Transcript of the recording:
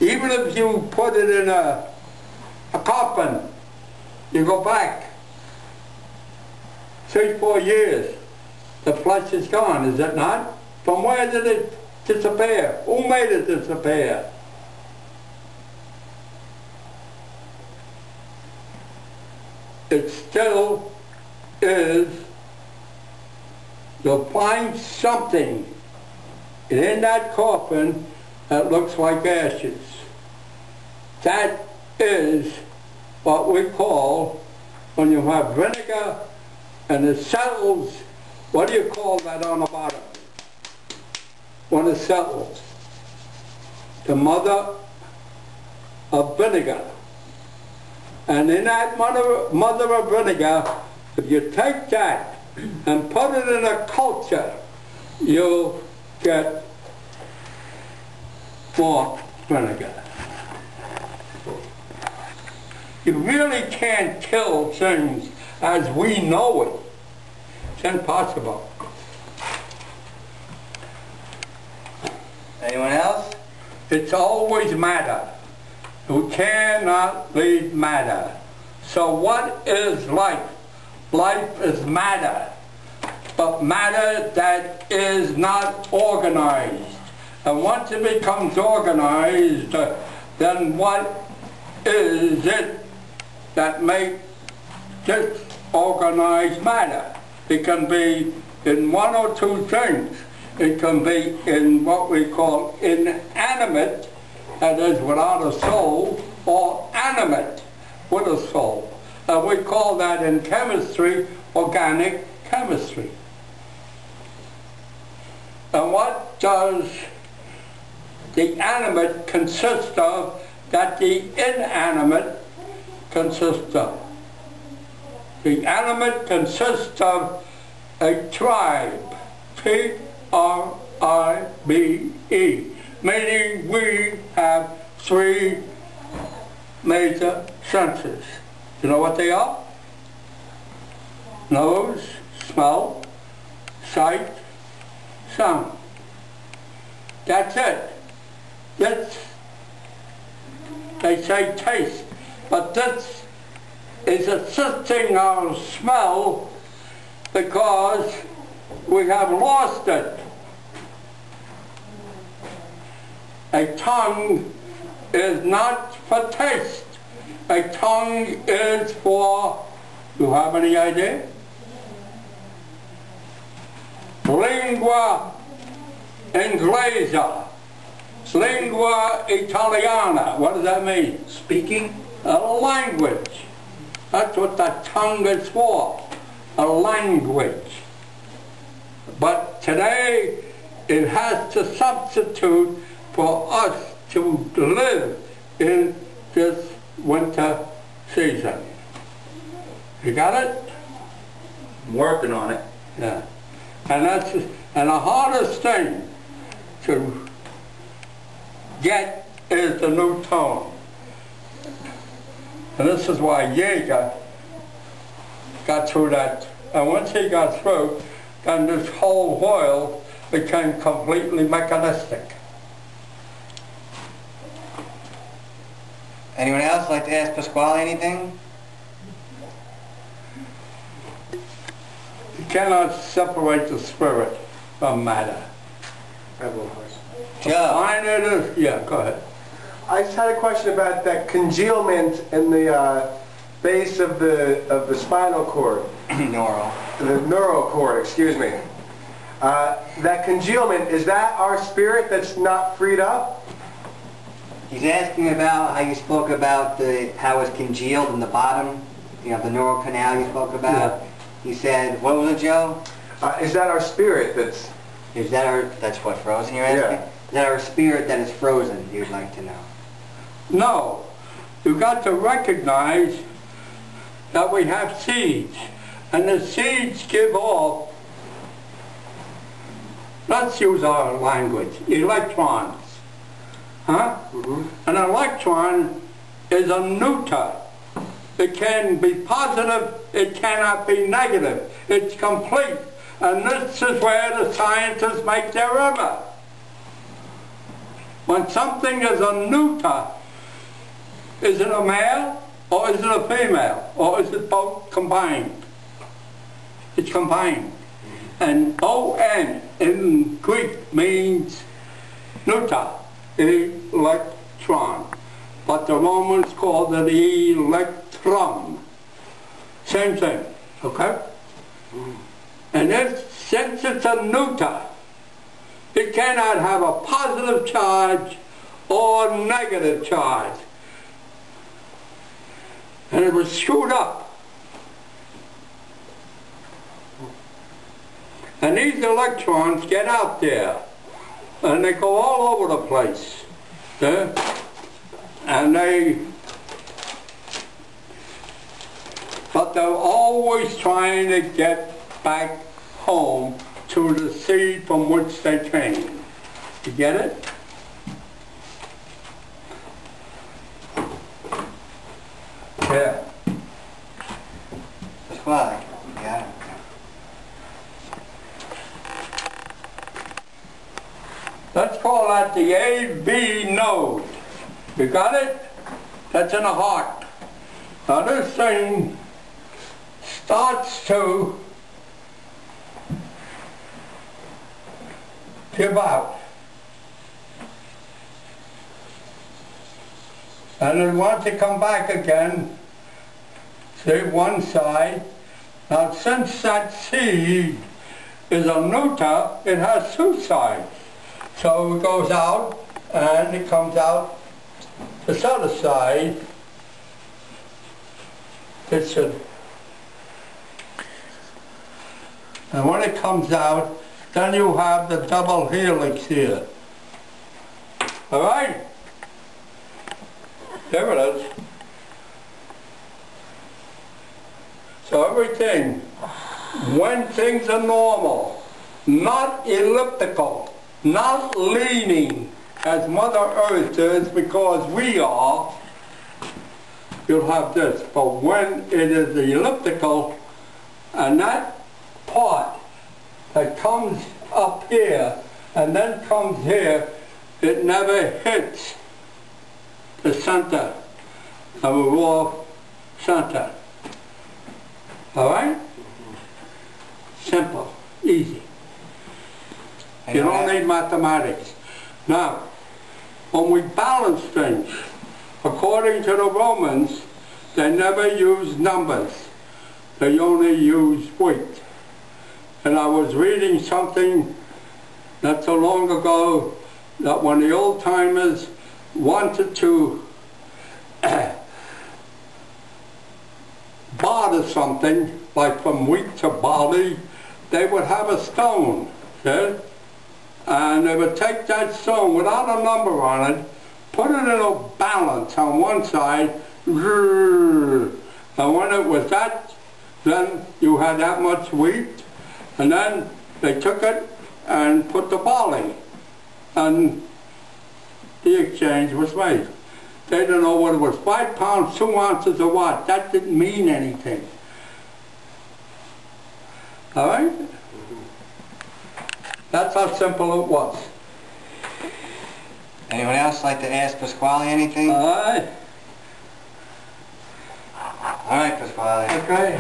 Even if you put it in a coffin, you go back 3-4 years, the flesh is gone, is it not? From where did it disappear? Who made it disappear? It still is. You'll find something in that coffin that looks like ashes. That is what we call, when you have vinegar and it settles, what do you call that on the bottom? When it settles. The mother of vinegar. And in that mother of vinegar, if you take that and put it in a culture, you'll get more vinegar. You really can't kill things as we know it. It's impossible. Anyone else? It's always matter. You cannot leave matter. So what is life? Life is matter. But matter that is not organized. And once it becomes organized, then what is it that makes this organized matter? It can be in one or two things. It can be in what we call inanimate, that is without a soul, or animate with a soul. And we call that in chemistry organic chemistry. And what does the animate consist of that the inanimate consists of? The animate consists of a tribe, T-R-I-B-E, meaning we have 3 major senses. You know what they are? Nose, smell, sight, sound. That's it. This, they say taste, but this is assisting our smell because we have lost it. A tongue is not for taste. A tongue is for, do you have any idea? Lingua inglesa. Lingua italiana. What does that mean? Speaking? A language. That's what that tongue is for. A language. But today it has to substitute for us to live in this winter season. You got it? I'm working on it. Yeah. And that's the hardest thing to get is the new tone. And this is why Jaeger got through that. And once he got through, then this whole world became completely mechanistic. Anyone else like to ask Pasquale anything? You cannot separate the spirit from matter. I have one question. Joe. Mine it is, yeah, go ahead. I just had a question about that congealment in the base of the spinal cord. Neural. The neural cord, excuse me. That congealment, is that our spirit that's not freed up? He's asking about how you spoke about how it's congealed in the bottom, you know, the neural canal you spoke about. Yeah. He said, what was it, Joe? Is that our spirit that's... Is that our, that's what, frozen you're asking? Yeah. Is that our spirit that is frozen, you'd like to know? No. You've got to recognize that we have seeds. And the seeds give off, let's use our language, electrons. Huh? Mm-hmm. An electron is a neuter. It can be positive, it cannot be negative. It's complete. And this is where the scientists make their error. When something is a neuter, is it a male or is it a female? Or is it both combined? It's combined. And O-N in Greek means neuter, electron. But the Romans called it electrum. Same thing, okay? And since it's a neuter, it cannot have a positive charge or negative charge. And it was screwed up. And these electrons get out there, and they go all over the place. Yeah? And but they're always trying to get back home to the seed from which they came. You get it? Yeah. Pasquale, yeah. Let's call that the AB node. You got it? That's in the heart. Now this thing starts to give out. And it wants to come back again. See, one side. Now since that seed is a neuter, it has two sides. So it goes out and it comes out this other side. It's a, and when it comes out, then you have the double helix here. All right? There it is. So everything, when things are normal, not elliptical, not leaning as Mother Earth is because we are, you'll have this. But when it is elliptical, and that part that comes up here and then comes here, it never hits the center of a raw center. Alright? Simple, easy. You don't need mathematics. Now, when we balance things, according to the Romans, they never use numbers. They only use weight. And I was reading something not so long ago that when the old timers wanted to barter something, like from wheat to barley, they would have a stone, okay? And they would take that stone without a number on it, put it in a balance on one side, and when it was that, then you had that much wheat, and then they took it and put the barley, and the exchange was made. They didn't know whether it was 5 pounds, 2 ounces, or what. That didn't mean anything. All right? That's how simple it was. Anyone else like to ask Pasquale anything? All right. All right, Pasquale. Okay.